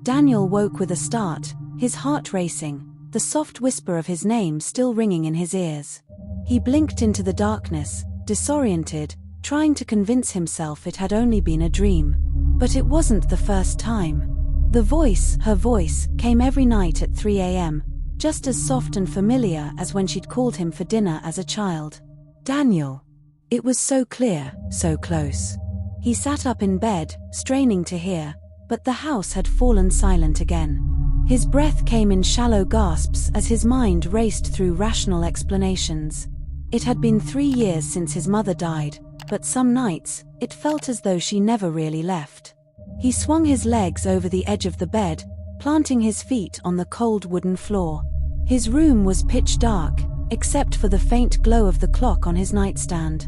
Daniel woke with a start, his heart racing, the soft whisper of his name still ringing in his ears. He blinked into the darkness, disoriented, trying to convince himself it had only been a dream. But it wasn't the first time. The voice, her voice, came every night at 3 a.m., just as soft and familiar as when she'd called him for dinner as a child. Daniel. It was so clear, so close. He sat up in bed, straining to hear, but the house had fallen silent again. His breath came in shallow gasps as his mind raced through rational explanations. It had been 3 years since his mother died, but some nights, it felt as though she never really left. He swung his legs over the edge of the bed, planting his feet on the cold wooden floor. His room was pitch dark, except for the faint glow of the clock on his nightstand.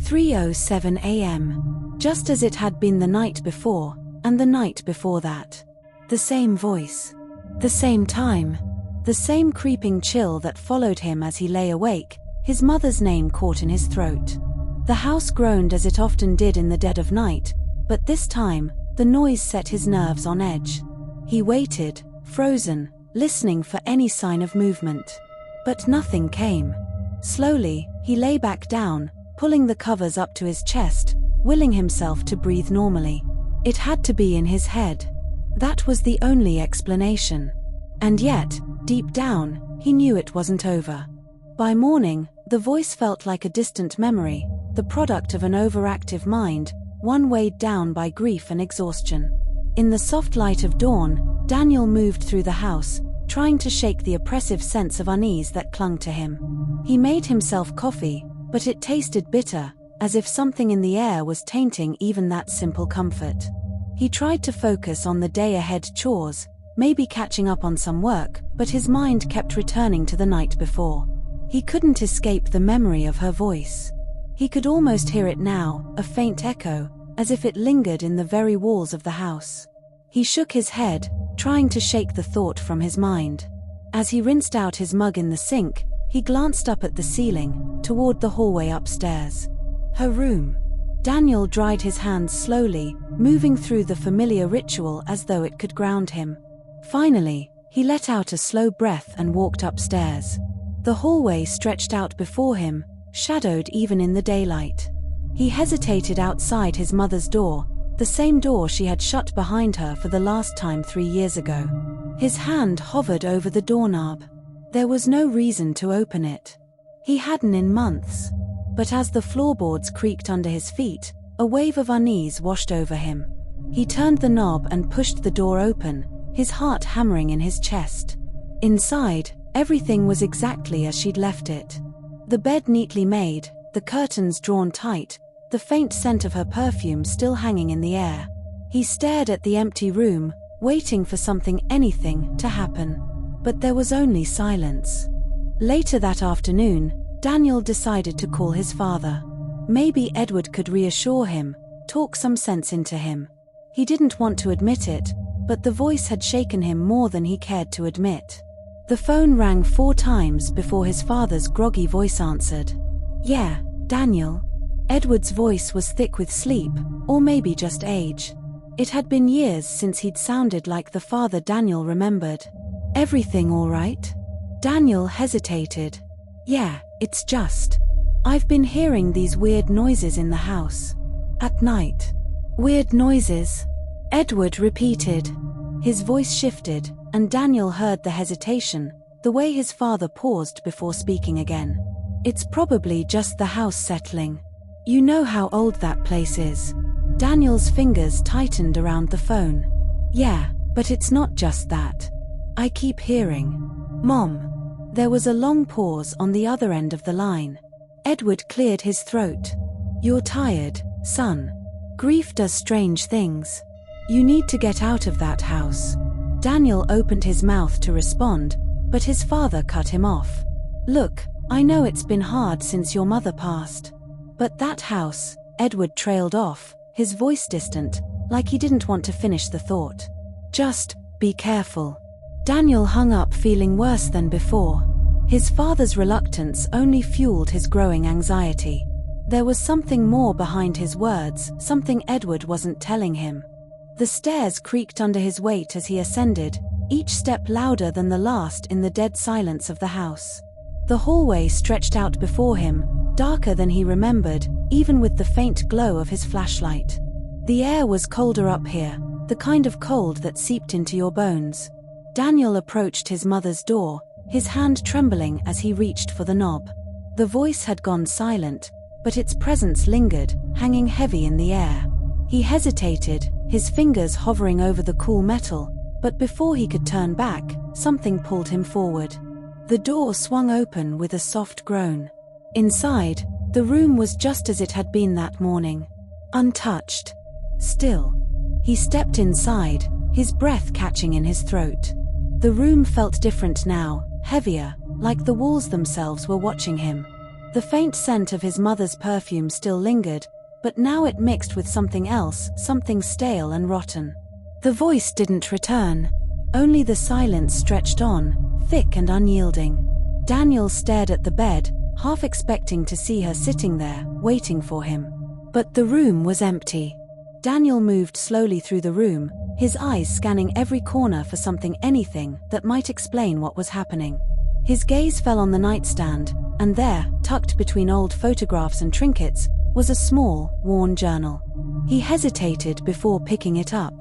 3:07 a.m. Just as it had been the night before, and the night before that. The same voice. The same time. The same creeping chill that followed him as he lay awake, his mother's name caught in his throat. The house groaned as it often did in the dead of night, but this time, the noise set his nerves on edge. He waited, frozen, listening for any sign of movement. But nothing came. Slowly, he lay back down, pulling the covers up to his chest, willing himself to breathe normally. It had to be in his head. That was the only explanation. And yet, deep down, he knew it wasn't over. By morning, the voice felt like a distant memory, the product of an overactive mind, one weighed down by grief and exhaustion. In the soft light of dawn, Daniel moved through the house, trying to shake the oppressive sense of unease that clung to him. He made himself coffee, but it tasted bitter, as if something in the air was tainting even that simple comfort. He tried to focus on the day-ahead chores, maybe catching up on some work, but his mind kept returning to the night before. He couldn't escape the memory of her voice. He could almost hear it now, a faint echo, as if it lingered in the very walls of the house. He shook his head, trying to shake the thought from his mind. As he rinsed out his mug in the sink, he glanced up at the ceiling, toward the hallway upstairs. Her room. Daniel dried his hands slowly, moving through the familiar ritual as though it could ground him. Finally, he let out a slow breath and walked upstairs. The hallway stretched out before him, shadowed even in the daylight. He hesitated outside his mother's door, the same door she had shut behind her for the last time 3 years ago. His hand hovered over the doorknob. There was no reason to open it. He hadn't in months. But as the floorboards creaked under his feet, a wave of unease washed over him. He turned the knob and pushed the door open, his heart hammering in his chest. Inside, everything was exactly as she'd left it. The bed neatly made, the curtains drawn tight, the faint scent of her perfume still hanging in the air. He stared at the empty room, waiting for anything, to happen. But there was only silence. Later that afternoon, Daniel decided to call his father. Maybe Edward could reassure him, talk some sense into him. He didn't want to admit it, but the voice had shaken him more than he cared to admit. The phone rang 4 times before his father's groggy voice answered. "Yeah, Daniel." Edward's voice was thick with sleep, or maybe just age. It had been years since he'd sounded like the father Daniel remembered. "Everything all right?" Daniel hesitated. "Yeah, it's just. I've been hearing these weird noises in the house. At night." "Weird noises?" Edward repeated. His voice shifted, and Daniel heard the hesitation, the way his father paused before speaking again. "It's probably just the house settling. You know how old that place is." Daniel's fingers tightened around the phone. "Yeah, but it's not just that. I keep hearing, Mom." There was a long pause on the other end of the line. Edward cleared his throat. "You're tired, son. Grief does strange things. You need to get out of that house." Daniel opened his mouth to respond, but his father cut him off. "Look, I know it's been hard since your mother passed. But that house," Edward trailed off, his voice distant, like he didn't want to finish the thought. "Just be careful." Daniel hung up feeling worse than before. His father's reluctance only fueled his growing anxiety. There was something more behind his words, something Edward wasn't telling him. The stairs creaked under his weight as he ascended, each step louder than the last in the dead silence of the house. The hallway stretched out before him, darker than he remembered, even with the faint glow of his flashlight. The air was colder up here, the kind of cold that seeped into your bones. Daniel approached his mother's door, his hand trembling as he reached for the knob. The voice had gone silent, but its presence lingered, hanging heavy in the air. He hesitated, his fingers hovering over the cool metal, but before he could turn back, something pulled him forward. The door swung open with a soft groan. Inside, the room was just as it had been that morning. Untouched. Still. He stepped inside, his breath catching in his throat. The room felt different now, heavier, like the walls themselves were watching him. The faint scent of his mother's perfume still lingered, but now it mixed with something else, something stale and rotten. The voice didn't return. Only the silence stretched on, thick and unyielding. Daniel stared at the bed, half expecting to see her sitting there, waiting for him. But the room was empty. Daniel moved slowly through the room, his eyes scanning every corner for something, anything, that might explain what was happening. His gaze fell on the nightstand, and there, tucked between old photographs and trinkets, was a small, worn journal. He hesitated before picking it up.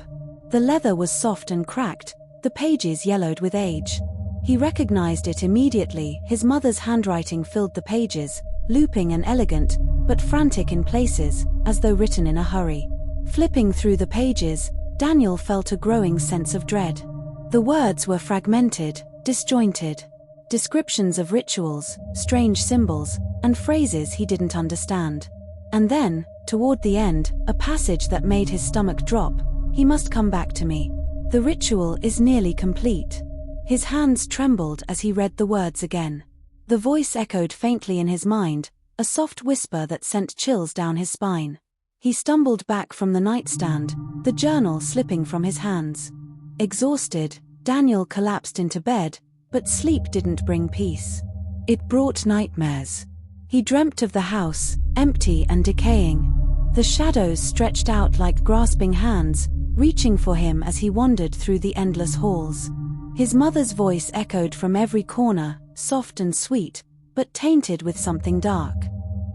The leather was soft and cracked, the pages yellowed with age. He recognized it immediately. His mother's handwriting filled the pages, looping and elegant, but frantic in places, as though written in a hurry. Flipping through the pages, Daniel felt a growing sense of dread. The words were fragmented, disjointed. Descriptions of rituals, strange symbols, and phrases he didn't understand. And then, toward the end, a passage that made his stomach drop. He must come back to me. The ritual is nearly complete. His hands trembled as he read the words again. The voice echoed faintly in his mind, a soft whisper that sent chills down his spine. He stumbled back from the nightstand, the journal slipping from his hands. Exhausted, Daniel collapsed into bed, but sleep didn't bring peace. It brought nightmares. He dreamt of the house, empty and decaying. The shadows stretched out like grasping hands, reaching for him as he wandered through the endless halls. His mother's voice echoed from every corner, soft and sweet, but tainted with something dark.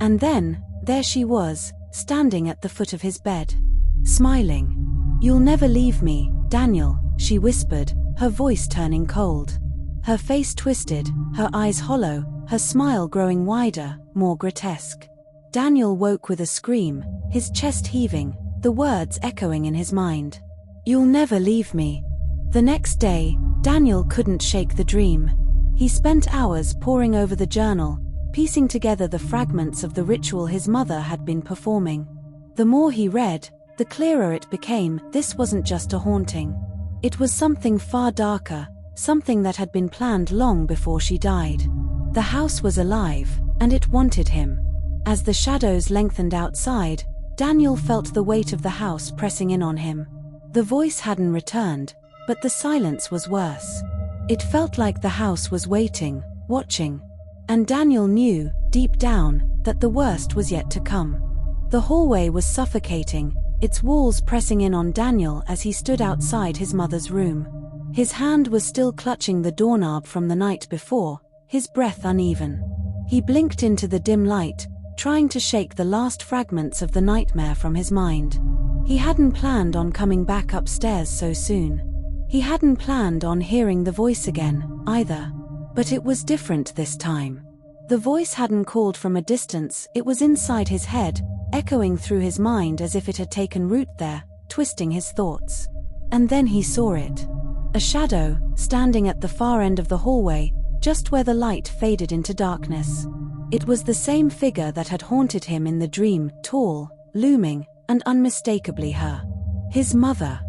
And then, there she was, standing at the foot of his bed. Smiling. "You'll never leave me, Daniel," she whispered, her voice turning cold. Her face twisted, her eyes hollow, her smile growing wider, more grotesque. Daniel woke with a scream, his chest heaving, the words echoing in his mind. "You'll never leave me." The next day, Daniel couldn't shake the dream. He spent hours poring over the journal, piecing together the fragments of the ritual his mother had been performing. The more he read, the clearer it became. This wasn't just a haunting. It was something far darker, something that had been planned long before she died. The house was alive, and it wanted him. As the shadows lengthened outside, Daniel felt the weight of the house pressing in on him. The voice hadn't returned, but the silence was worse. It felt like the house was waiting, watching. And Daniel knew, deep down, that the worst was yet to come. The hallway was suffocating, its walls pressing in on Daniel as he stood outside his mother's room. His hand was still clutching the doorknob from the night before, his breath uneven. He blinked into the dim light, trying to shake the last fragments of the nightmare from his mind. He hadn't planned on coming back upstairs so soon. He hadn't planned on hearing the voice again, either. But it was different this time. The voice hadn't called from a distance, it was inside his head, echoing through his mind as if it had taken root there, twisting his thoughts. And then he saw it. A shadow, standing at the far end of the hallway, just where the light faded into darkness. It was the same figure that had haunted him in the dream, tall, looming, and unmistakably her. His mother.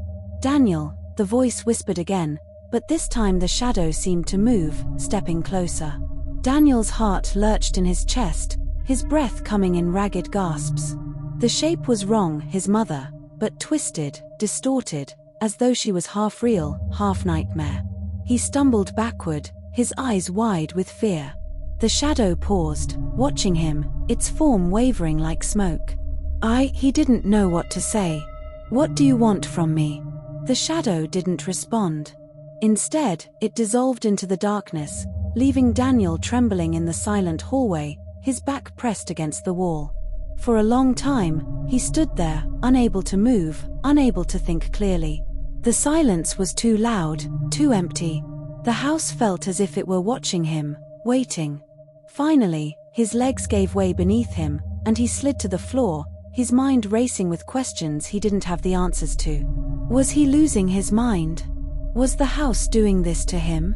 "Daniel," the voice whispered again, but this time the shadow seemed to move, stepping closer. Daniel's heart lurched in his chest, his breath coming in ragged gasps. The shape was wrong, his mother, but twisted, distorted, as though she was half real, half nightmare. He stumbled backward, his eyes wide with fear. The shadow paused, watching him, its form wavering like smoke. He didn't know what to say. What do you want from me? The shadow didn't respond. Instead, it dissolved into the darkness, leaving Daniel trembling in the silent hallway, his back pressed against the wall. For a long time, he stood there, unable to move, unable to think clearly. The silence was too loud, too empty. The house felt as if it were watching him, waiting. Finally, his legs gave way beneath him, and he slid to the floor, his mind racing with questions he didn't have the answers to. Was he losing his mind? Was the house doing this to him?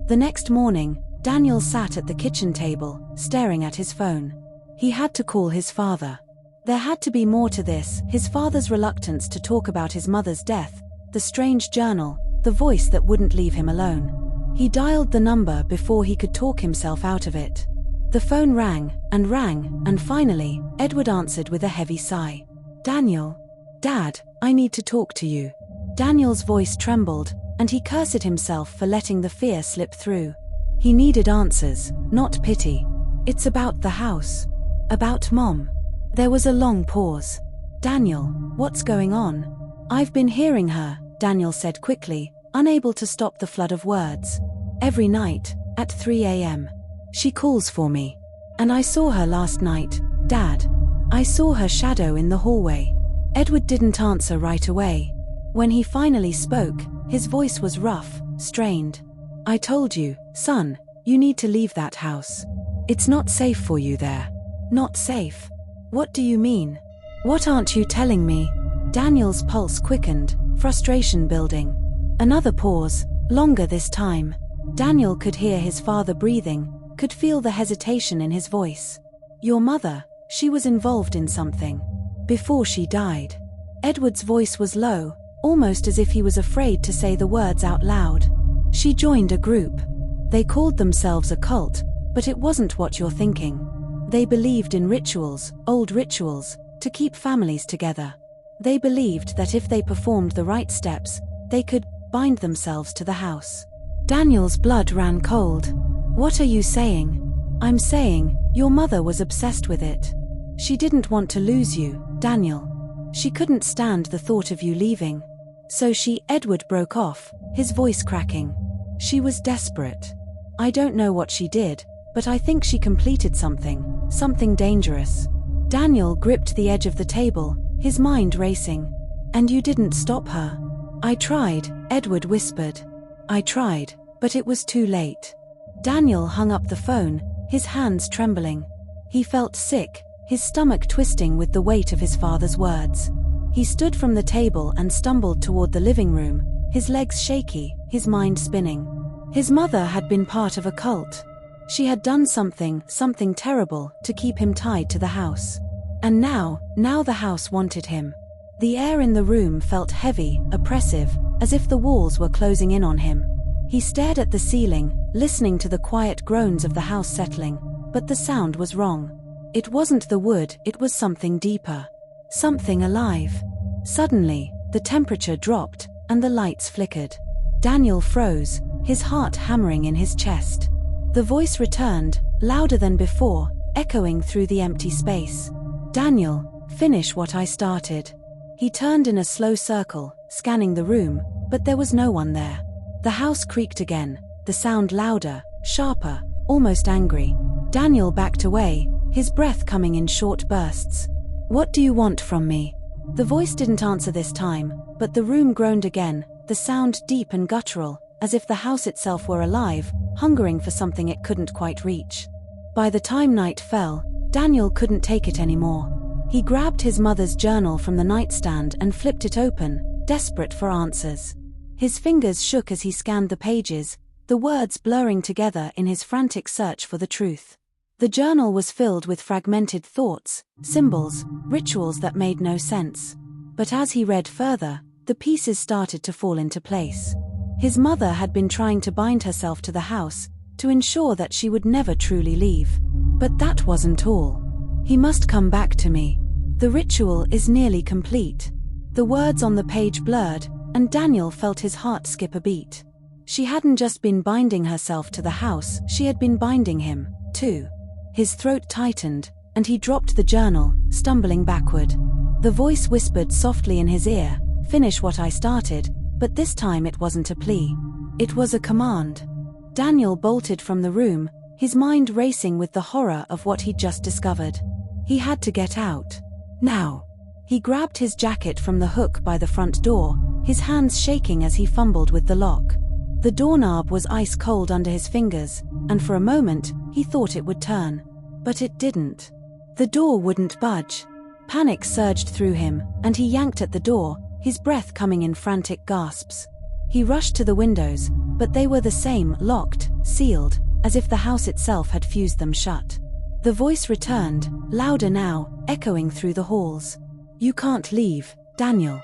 The next morning, Daniel sat at the kitchen table, staring at his phone. He had to call his father. There had to be more to this, his father's reluctance to talk about his mother's death, the strange journal, the voice that wouldn't leave him alone. He dialed the number before he could talk himself out of it. The phone rang, and finally, Edward answered with a heavy sigh. Daniel. Dad, I need to talk to you. Daniel's voice trembled, and he cursed himself for letting the fear slip through. He needed answers, not pity. It's about the house. About Mom. There was a long pause. Daniel, what's going on? I've been hearing her, Daniel said quickly, unable to stop the flood of words. Every night, at 3 a.m. She calls for me. And I saw her last night, Dad. I saw her shadow in the hallway. Edward didn't answer right away. When he finally spoke, his voice was rough, strained. I told you, son, you need to leave that house. It's not safe for you there. Not safe? What do you mean? What aren't you telling me? Daniel's pulse quickened, frustration building. Another pause, longer this time. Daniel could hear his father breathing, could feel the hesitation in his voice. Your mother, she was involved in something. Before she died. Edward's voice was low, almost as if he was afraid to say the words out loud. She joined a group. They called themselves a cult, but it wasn't what you're thinking. They believed in rituals, old rituals, to keep families together. They believed that if they performed the right steps, they could bind themselves to the house. Daniel's blood ran cold. What are you saying? I'm saying, your mother was obsessed with it. She didn't want to lose you, Daniel. She couldn't stand the thought of you leaving. So Edward broke off, his voice cracking. She was desperate. I don't know what she did, but I think she completed something dangerous. Daniel gripped the edge of the table, his mind racing. And you didn't stop her? I tried, Edward whispered. I tried, but it was too late. Daniel hung up the phone, his hands trembling. He felt sick, his stomach twisting with the weight of his father's words. He stood from the table and stumbled toward the living room, his legs shaky, his mind spinning. His mother had been part of a cult. She had done something terrible to keep him tied to the house. And now the house wanted him. The air in the room felt heavy, oppressive, as if the walls were closing in on him. He stared at the ceiling, listening to the quiet groans of the house settling, but the sound was wrong. It wasn't the wood, it was something deeper. Something alive. Suddenly, the temperature dropped, and the lights flickered. Daniel froze, his heart hammering in his chest. The voice returned, louder than before, echoing through the empty space. Daniel, finish what I started. He turned in a slow circle, scanning the room, but there was no one there. The house creaked again, the sound louder, sharper, almost angry. Daniel backed away, his breath coming in short bursts. What do you want from me? The voice didn't answer this time, but the room groaned again, the sound deep and guttural, as if the house itself were alive, hungering for something it couldn't quite reach. By the time night fell, Daniel couldn't take it anymore. He grabbed his mother's journal from the nightstand and flipped it open, desperate for answers. His fingers shook as he scanned the pages, the words blurring together in his frantic search for the truth. The journal was filled with fragmented thoughts, symbols, rituals that made no sense. But as he read further, the pieces started to fall into place. His mother had been trying to bind herself to the house, to ensure that she would never truly leave. But that wasn't all. He must come back to me. The ritual is nearly complete. The words on the page blurred, and Daniel felt his heart skip a beat. She hadn't just been binding herself to the house, she had been binding him, too. His throat tightened, and he dropped the journal, stumbling backward. The voice whispered softly in his ear, "Finish what I started," but this time it wasn't a plea. It was a command. Daniel bolted from the room, his mind racing with the horror of what he'd just discovered. He had to get out. Now. He grabbed his jacket from the hook by the front door, his hands shaking as he fumbled with the lock. The doorknob was ice cold under his fingers, and for a moment, he thought it would turn. But it didn't. The door wouldn't budge. Panic surged through him, and he yanked at the door, his breath coming in frantic gasps. He rushed to the windows, but they were the same, locked, sealed, as if the house itself had fused them shut. The voice returned, louder now, echoing through the halls. "You can't leave, Daniel.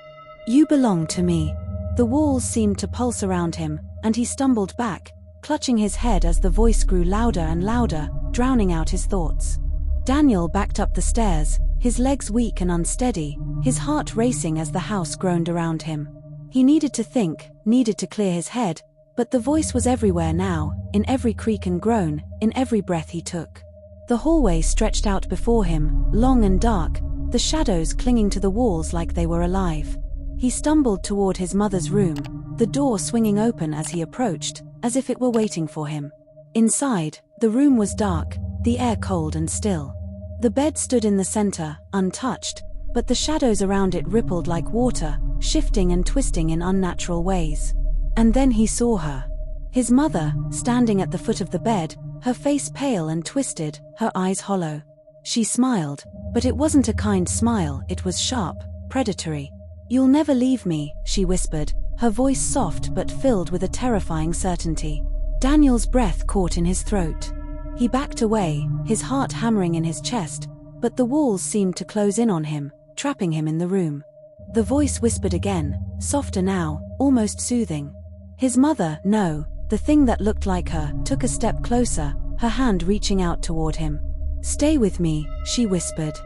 You belong to me." The walls seemed to pulse around him, and he stumbled back, clutching his head as the voice grew louder and louder, drowning out his thoughts. Daniel backed up the stairs, his legs weak and unsteady, his heart racing as the house groaned around him. He needed to think, needed to clear his head, but the voice was everywhere now, in every creak and groan, in every breath he took. The hallway stretched out before him, long and dark, the shadows clinging to the walls like they were alive. He stumbled toward his mother's room, the door swinging open as he approached, as if it were waiting for him. Inside, the room was dark, the air cold and still. The bed stood in the center, untouched, but the shadows around it rippled like water, shifting and twisting in unnatural ways. And then he saw her. His mother, standing at the foot of the bed, her face pale and twisted, her eyes hollow. She smiled, but it wasn't a kind smile, it was sharp, predatory. "You'll never leave me," she whispered, her voice soft but filled with a terrifying certainty. Daniel's breath caught in his throat. He backed away, his heart hammering in his chest, but the walls seemed to close in on him, trapping him in the room. The voice whispered again, softer now, almost soothing. His mother, no, the thing that looked like her, took a step closer, her hand reaching out toward him. "Stay with me," she whispered.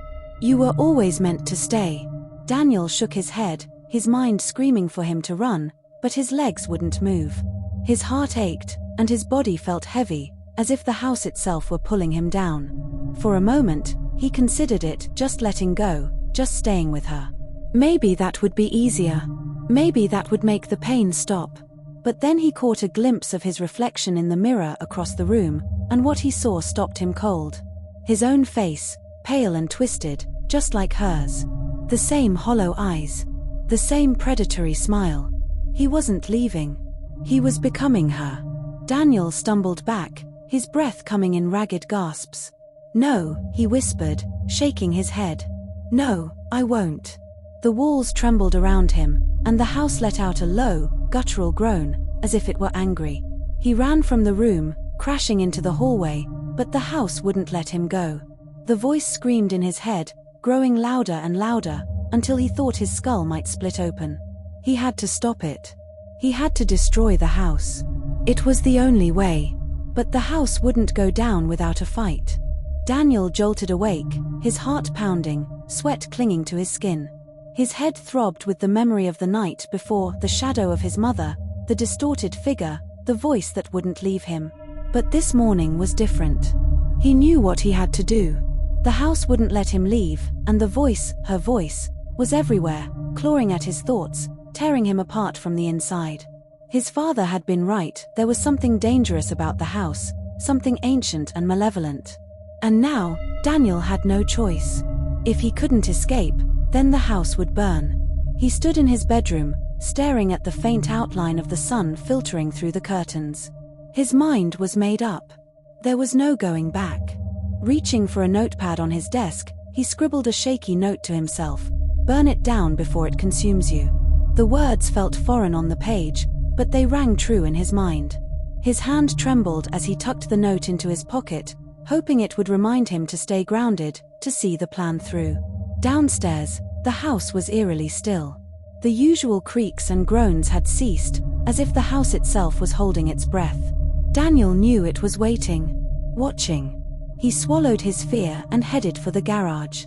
"You were always meant to stay." Daniel shook his head, his mind screaming for him to run, but his legs wouldn't move. His heart ached, and his body felt heavy, as if the house itself were pulling him down. For a moment, he considered it, just letting go, just staying with her. Maybe that would be easier. Maybe that would make the pain stop. But then he caught a glimpse of his reflection in the mirror across the room, and what he saw stopped him cold. His own face, pale and twisted, just like hers. The same hollow eyes. The same predatory smile. He wasn't leaving. He was becoming her. Daniel stumbled back, his breath coming in ragged gasps. "No," he whispered, shaking his head. "No, I won't." The walls trembled around him, and the house let out a low, guttural groan, as if it were angry. He ran from the room, crashing into the hallway, but the house wouldn't let him go. The voice screamed in his head, growing louder and louder, until he thought his skull might split open. He had to stop it. He had to destroy the house. It was the only way. But the house wouldn't go down without a fight. Daniel jolted awake, his heart pounding, sweat clinging to his skin. His head throbbed with the memory of the night before, the shadow of his mother, the distorted figure, the voice that wouldn't leave him. But this morning was different. He knew what he had to do. The house wouldn't let him leave, and the voice, her voice, was everywhere, clawing at his thoughts, tearing him apart from the inside. His father had been right, there was something dangerous about the house, something ancient and malevolent. And now, Daniel had no choice. If he couldn't escape, then the house would burn. He stood in his bedroom, staring at the faint outline of the sun filtering through the curtains. His mind was made up. There was no going back. Reaching for a notepad on his desk, he scribbled a shaky note to himself. "Burn it down before it consumes you." The words felt foreign on the page, but they rang true in his mind. His hand trembled as he tucked the note into his pocket, hoping it would remind him to stay grounded, to see the plan through. Downstairs, the house was eerily still. The usual creaks and groans had ceased, as if the house itself was holding its breath. Daniel knew it was waiting, watching. He swallowed his fear and headed for the garage.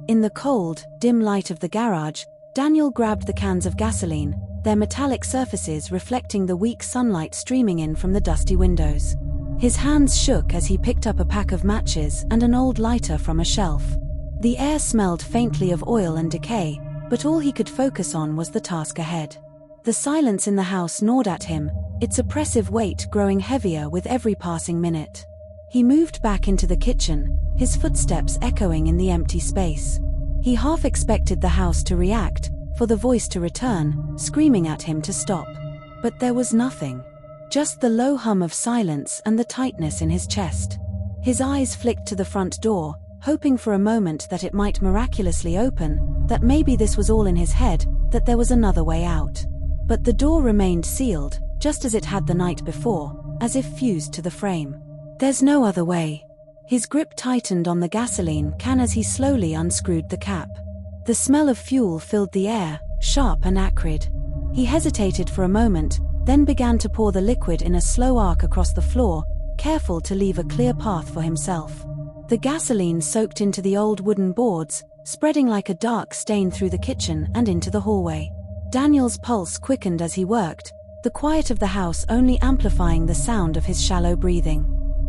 In the cold, dim light of the garage, Daniel grabbed the cans of gasoline, their metallic surfaces reflecting the weak sunlight streaming in from the dusty windows. His hands shook as he picked up a pack of matches and an old lighter from a shelf. The air smelled faintly of oil and decay, but all he could focus on was the task ahead. The silence in the house gnawed at him, its oppressive weight growing heavier with every passing minute. He moved back into the kitchen, his footsteps echoing in the empty space. He half expected the house to react, for the voice to return, screaming at him to stop. But there was nothing. Just the low hum of silence and the tightness in his chest. His eyes flicked to the front door, hoping for a moment that it might miraculously open, that maybe this was all in his head, that there was another way out. But the door remained sealed, just as it had the night before, as if fused to the frame. There's no other way. His grip tightened on the gasoline can as he slowly unscrewed the cap. The smell of fuel filled the air, sharp and acrid. He hesitated for a moment, then began to pour the liquid in a slow arc across the floor, careful to leave a clear path for himself. The gasoline soaked into the old wooden boards, spreading like a dark stain through the kitchen and into the hallway. Daniel's pulse quickened as he worked, the quiet of the house only amplifying the sound of his shallow breathing.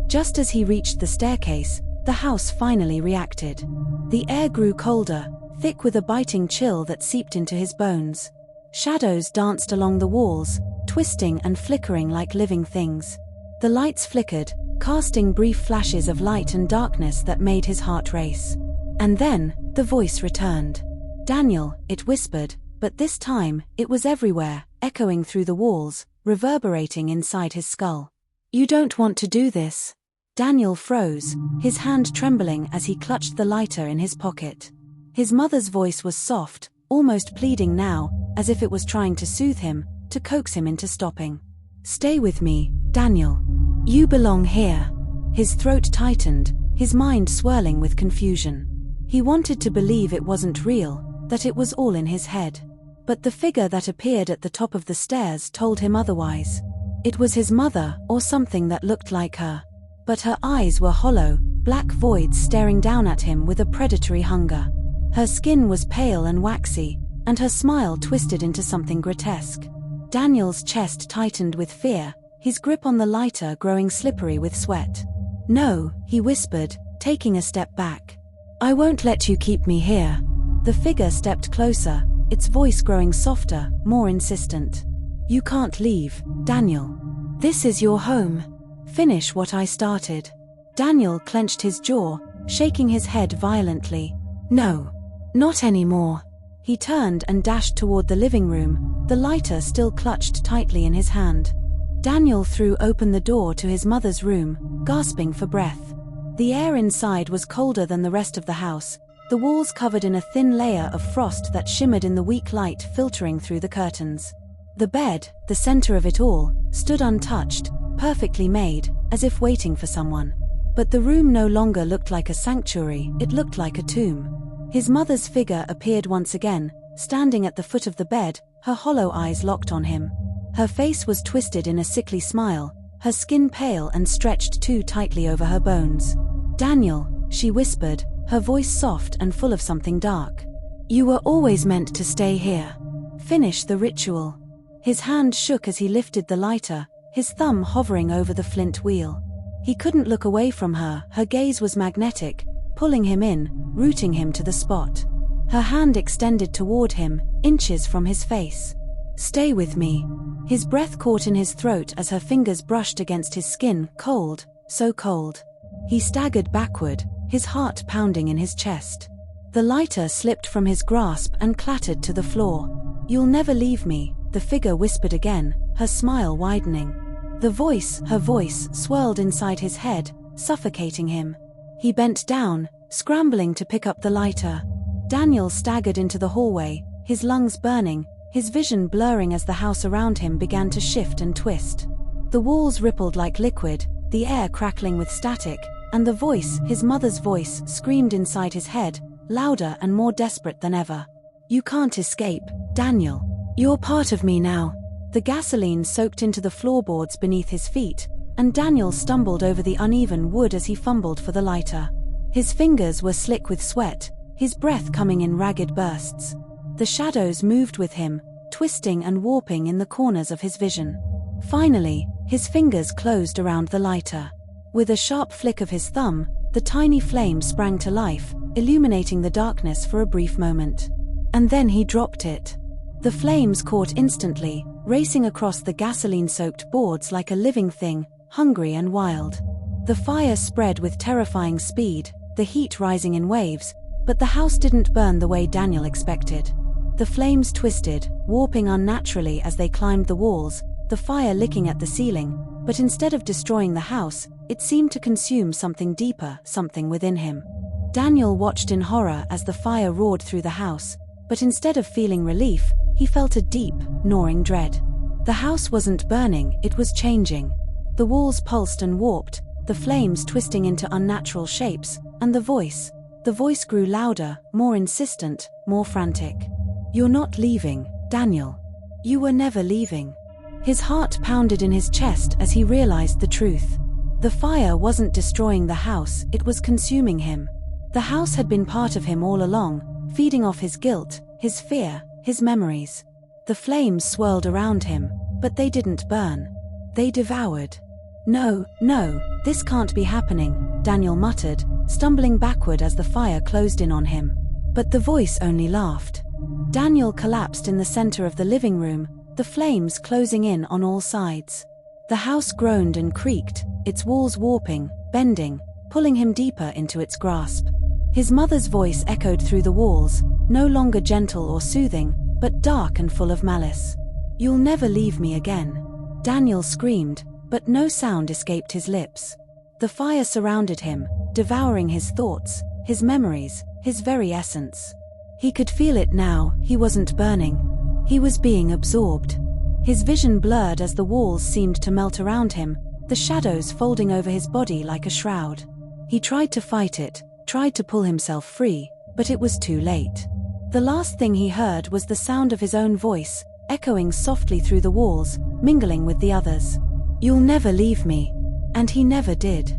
Just as he reached the staircase, the house finally reacted. The air grew colder, thick with a biting chill that seeped into his bones. Shadows danced along the walls, twisting and flickering like living things. The lights flickered, casting brief flashes of light and darkness that made his heart race. And then, the voice returned. "Daniel," it whispered, but this time, it was everywhere, echoing through the walls, reverberating inside his skull. "You don't want to do this." Daniel froze, his hand trembling as he clutched the lighter in his pocket. His mother's voice was soft, almost pleading now, as if it was trying to soothe him, to coax him into stopping. "Stay with me, Daniel. You belong here." His throat tightened, his mind swirling with confusion. He wanted to believe it wasn't real, that it was all in his head. But the figure that appeared at the top of the stairs told him otherwise. It was his mother, or something that looked like her. But her eyes were hollow, black voids staring down at him with a predatory hunger. Her skin was pale and waxy, and her smile twisted into something grotesque. Daniel's chest tightened with fear, his grip on the lighter growing slippery with sweat. "No," he whispered, taking a step back. "I won't let you keep me here." The figure stepped closer, its voice growing softer, more insistent. "You can't leave, Daniel. This is your home. Finish what I started." Daniel clenched his jaw, shaking his head violently. "No. Not anymore." He turned and dashed toward the living room, the lighter still clutched tightly in his hand. Daniel threw open the door to his mother's room, gasping for breath. The air inside was colder than the rest of the house, the walls covered in a thin layer of frost that shimmered in the weak light filtering through the curtains. The bed, the center of it all, stood untouched, perfectly made, as if waiting for someone. But the room no longer looked like a sanctuary, it looked like a tomb. His mother's figure appeared once again, standing at the foot of the bed, her hollow eyes locked on him. Her face was twisted in a sickly smile, her skin pale and stretched too tightly over her bones. "Daniel," she whispered, her voice soft and full of something dark. "You were always meant to stay here. Finish the ritual." His hand shook as he lifted the lighter, his thumb hovering over the flint wheel. He couldn't look away from her, her gaze was magnetic, pulling him in, rooting him to the spot. Her hand extended toward him, inches from his face. "Stay with me." His breath caught in his throat as her fingers brushed against his skin, cold, so cold. He staggered backward, his heart pounding in his chest. The lighter slipped from his grasp and clattered to the floor. "You'll never leave me," the figure whispered again, her smile widening. Her voice, swirled inside his head, suffocating him. He bent down, scrambling to pick up the lighter. Daniel staggered into the hallway, his lungs burning, his vision blurring as the house around him began to shift and twist. The walls rippled like liquid, the air crackling with static, and the voice, his mother's voice, screamed inside his head, louder and more desperate than ever. "You can't escape, Daniel. You're part of me now." The gasoline soaked into the floorboards beneath his feet, and Daniel stumbled over the uneven wood as he fumbled for the lighter. His fingers were slick with sweat, his breath coming in ragged bursts. The shadows moved with him, twisting and warping in the corners of his vision. Finally, his fingers closed around the lighter. With a sharp flick of his thumb, the tiny flame sprang to life, illuminating the darkness for a brief moment. And then he dropped it. The flames caught instantly, racing across the gasoline-soaked boards like a living thing, hungry and wild. The fire spread with terrifying speed, the heat rising in waves, but the house didn't burn the way Daniel expected. The flames twisted, warping unnaturally as they climbed the walls, the fire licking at the ceiling, but instead of destroying the house, it seemed to consume something deeper, something within him. Daniel watched in horror as the fire roared through the house, but instead of feeling relief, he felt a deep, gnawing dread. The house wasn't burning, it was changing. The walls pulsed and warped, the flames twisting into unnatural shapes, and the voice grew louder, more insistent, more frantic. "You're not leaving, Daniel. You were never leaving." His heart pounded in his chest as he realized the truth. The fire wasn't destroying the house, it was consuming him. The house had been part of him all along, feeding off his guilt, his fear, his memories. The flames swirled around him, but they didn't burn. They devoured. No, this can't be happening," Daniel muttered, stumbling backward as the fire closed in on him. But the voice only laughed. Daniel collapsed in the center of the living room, the flames closing in on all sides. The house groaned and creaked, its walls warping, bending, pulling him deeper into its grasp. His mother's voice echoed through the walls, no longer gentle or soothing, but dark and full of malice. "You'll never leave me again," Daniel screamed, but no sound escaped his lips. The fire surrounded him, devouring his thoughts, his memories, his very essence. He could feel it now, he wasn't burning. He was being absorbed. His vision blurred as the walls seemed to melt around him, the shadows folding over his body like a shroud. He tried to fight it, tried to pull himself free, but it was too late. The last thing he heard was the sound of his own voice, echoing softly through the walls, mingling with the others. "You'll never leave me." And he never did.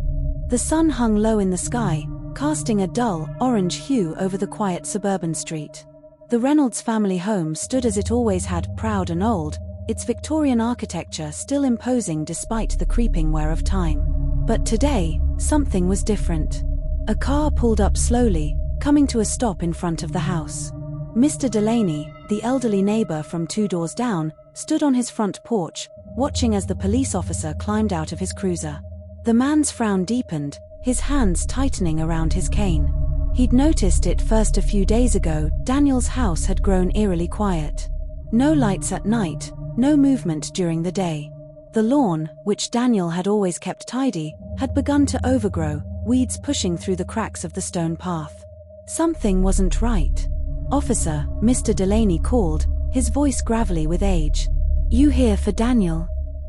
The sun hung low in the sky, casting a dull, orange hue over the quiet suburban street. The Reynolds family home stood as it always had, proud and old, its Victorian architecture still imposing despite the creeping wear of time. But today, something was different. A car pulled up slowly, coming to a stop in front of the house. Mr. Delaney, the elderly neighbor from 2 doors down, stood on his front porch, watching as the police officer climbed out of his cruiser. The man's frown deepened, his hands tightening around his cane. He'd noticed it first a few days ago. Daniel's house had grown eerily quiet. No lights at night, no movement during the day. The lawn, which Daniel had always kept tidy, had begun to overgrow, weeds pushing through the cracks of the stone path. Something wasn't right. "Officer," Mr. Delaney called, his voice gravelly with age. "You here for Daniel?"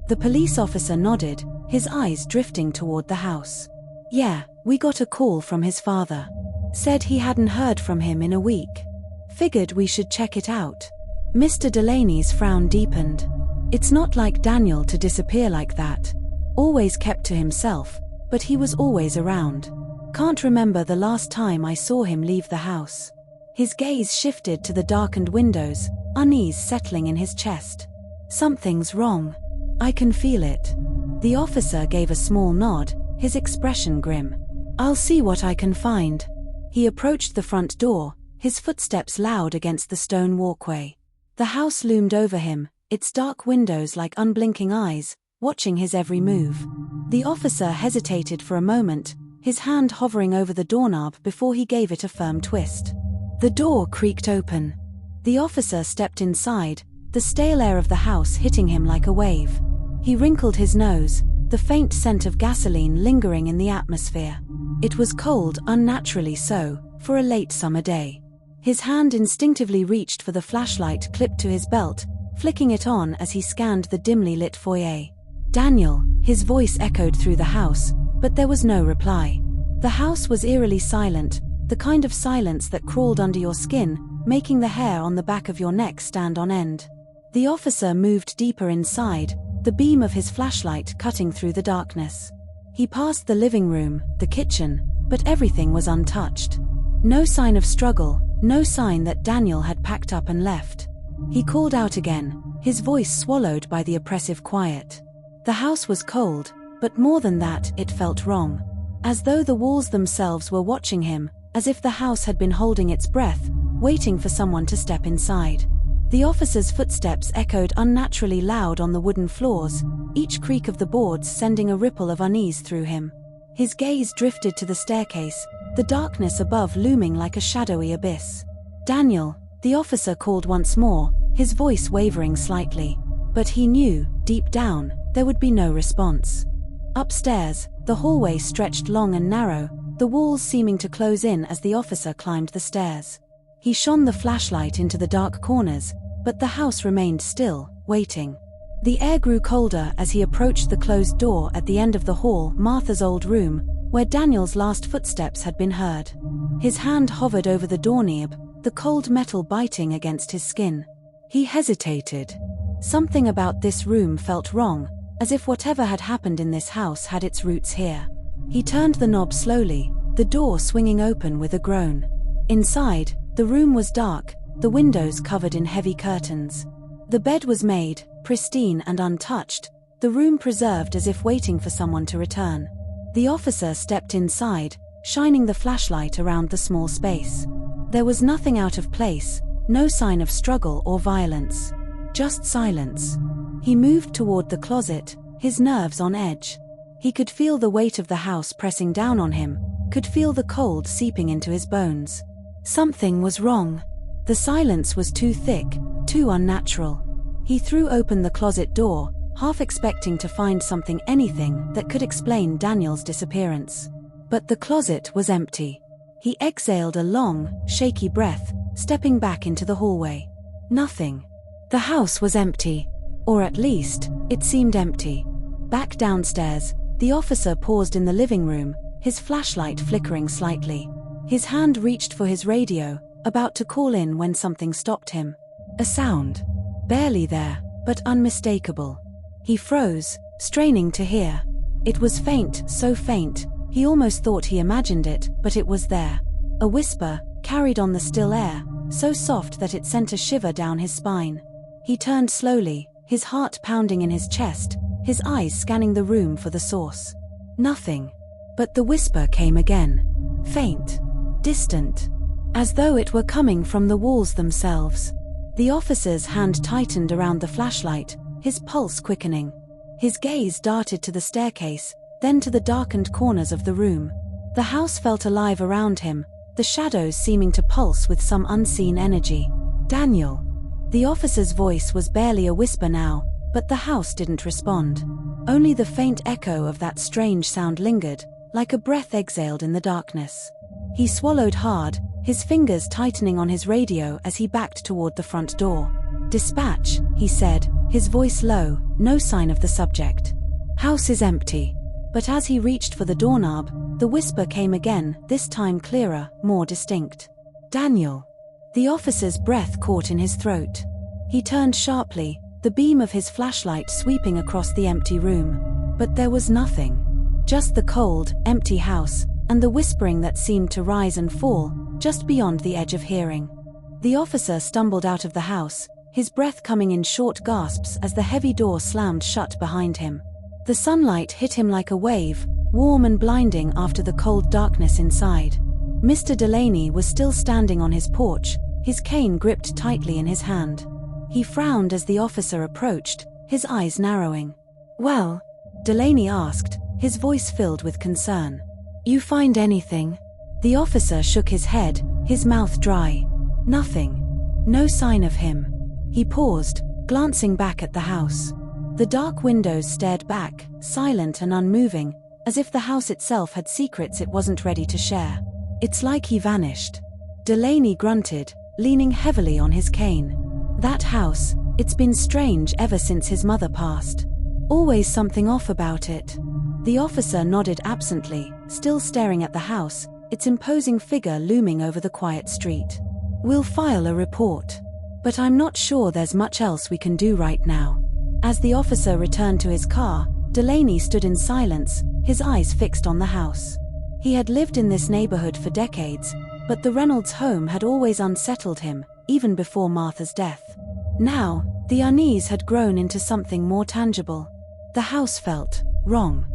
The police officer nodded, his eyes drifting toward the house. "Yeah, we got a call from his father. Said he hadn't heard from him in a week. Figured we should check it out." Mr. Delaney's frown deepened. It's not like Daniel to disappear like that. Always kept to himself, but he was always around. Can't remember the last time I saw him leave the house. His gaze shifted to the darkened windows, unease settling in his chest. "Something's wrong. I can feel it." The officer gave a small nod, his expression grim. "I'll see what I can find." He approached the front door, his footsteps loud against the stone walkway. The house loomed over him, its dark windows like unblinking eyes, watching his every move. The officer hesitated for a moment, his hand hovering over the doorknob before he gave it a firm twist. The door creaked open. The officer stepped inside, the stale air of the house hitting him like a wave. He wrinkled his nose, the faint scent of gasoline lingering in the atmosphere. It was cold, unnaturally so, for a late summer day. His hand instinctively reached for the flashlight clipped to his belt, flicking it on as he scanned the dimly lit foyer. "Daniel," his voice echoed through the house, but there was no reply. The house was eerily silent, the kind of silence that crawled under your skin, making the hair on the back of your neck stand on end. The officer moved deeper inside, the beam of his flashlight cutting through the darkness. He passed the living room, the kitchen, but everything was untouched. No sign of struggle, no sign that Daniel had packed up and left. He called out again, his voice swallowed by the oppressive quiet. The house was cold, but more than that, it felt wrong. As though the walls themselves were watching him, as if the house had been holding its breath, waiting for someone to step inside. The officer's footsteps echoed unnaturally loud on the wooden floors, each creak of the boards sending a ripple of unease through him. His gaze drifted to the staircase, the darkness above looming like a shadowy abyss. "Daniel," the officer called once more, his voice wavering slightly. But he knew, deep down, there would be no response. Upstairs, the hallway stretched long and narrow, the walls seeming to close in as the officer climbed the stairs. He shone the flashlight into the dark corners, but the house remained still, waiting. The air grew colder as he approached the closed door at the end of the hall, Martha's old room, where Daniel's last footsteps had been heard. His hand hovered over the doorknob, the cold metal biting against his skin. He hesitated. Something about this room felt wrong, as if whatever had happened in this house had its roots here. He turned the knob slowly, the door swinging open with a groan. Inside, the room was dark, the windows covered in heavy curtains. The bed was made, pristine and untouched, the room preserved as if waiting for someone to return. The officer stepped inside, shining the flashlight around the small space. There was nothing out of place, no sign of struggle or violence. Just silence. He moved toward the closet, his nerves on edge. He could feel the weight of the house pressing down on him, could feel the cold seeping into his bones. Something was wrong. The silence was too thick, too unnatural. He threw open the closet door, half expecting to find anything that could explain Daniel's disappearance. But the closet was empty. He exhaled a long, shaky breath, stepping back into the hallway. Nothing. The house was empty. Or at least, it seemed empty. Back downstairs, the officer paused in the living room, his flashlight flickering slightly. His hand reached for his radio, about to call in when something stopped him. A sound. Barely there, but unmistakable. He froze, straining to hear. It was faint, so faint, he almost thought he imagined it, but it was there. A whisper, carried on the still air, so soft that it sent a shiver down his spine. He turned slowly, his heart pounding in his chest, his eyes scanning the room for the source. Nothing. But the whisper came again. Faint. Distant. As though it were coming from the walls themselves. The officer's hand tightened around the flashlight, his pulse quickening. His gaze darted to the staircase, then to the darkened corners of the room. The house felt alive around him, the shadows seeming to pulse with some unseen energy. "Daniel." The officer's voice was barely a whisper now, but the house didn't respond. Only the faint echo of that strange sound lingered, like a breath exhaled in the darkness. He swallowed hard, his fingers tightening on his radio as he backed toward the front door. "Dispatch," he said, his voice low, no sign of the subject. "House is empty." But as he reached for the doorknob, the whisper came again, this time clearer, more distinct. "Daniel." The officer's breath caught in his throat. He turned sharply, the beam of his flashlight sweeping across the empty room. But there was nothing. Just the cold, empty house, and the whispering that seemed to rise and fall, just beyond the edge of hearing. The officer stumbled out of the house, his breath coming in short gasps as the heavy door slammed shut behind him. The sunlight hit him like a wave, warm and blinding after the cold darkness inside. Mr. Delaney was still standing on his porch, his cane gripped tightly in his hand. He frowned as the officer approached, his eyes narrowing. "Well?" Delaney asked, his voice filled with concern. "You find anything?" The officer shook his head, his mouth dry. "Nothing. No sign of him." He paused, glancing back at the house. The dark windows stared back, silent and unmoving, as if the house itself had secrets it wasn't ready to share. "It's like he vanished." Delaney grunted, leaning heavily on his cane. "That house, it's been strange ever since his mother passed. Always something off about it." The officer nodded absently, still staring at the house, its imposing figure looming over the quiet street. "We'll file a report. But I'm not sure there's much else we can do right now." As the officer returned to his car, Delaney stood in silence, his eyes fixed on the house. He had lived in this neighborhood for decades, but the Reynolds home had always unsettled him, even before Martha's death. Now, the unease had grown into something more tangible. The house felt wrong.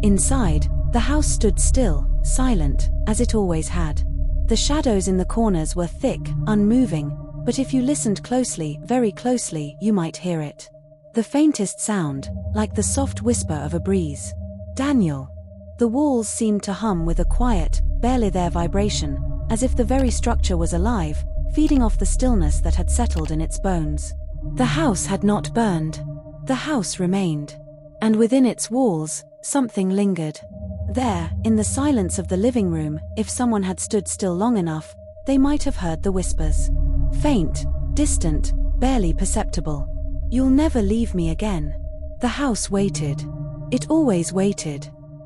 Inside, the house stood still, silent, as it always had. The shadows in the corners were thick, unmoving, but if you listened closely, very closely, you might hear it. The faintest sound, like the soft whisper of a breeze. Daniel. The walls seemed to hum with a quiet, barely there vibration, as if the very structure was alive, feeding off the stillness that had settled in its bones. The house had not burned. The house remained. And within its walls, something lingered. There, in the silence of the living room, if someone had stood still long enough, they might have heard the whispers. Faint, distant, barely perceptible. "You'll never leave me again." The house waited. It always waited.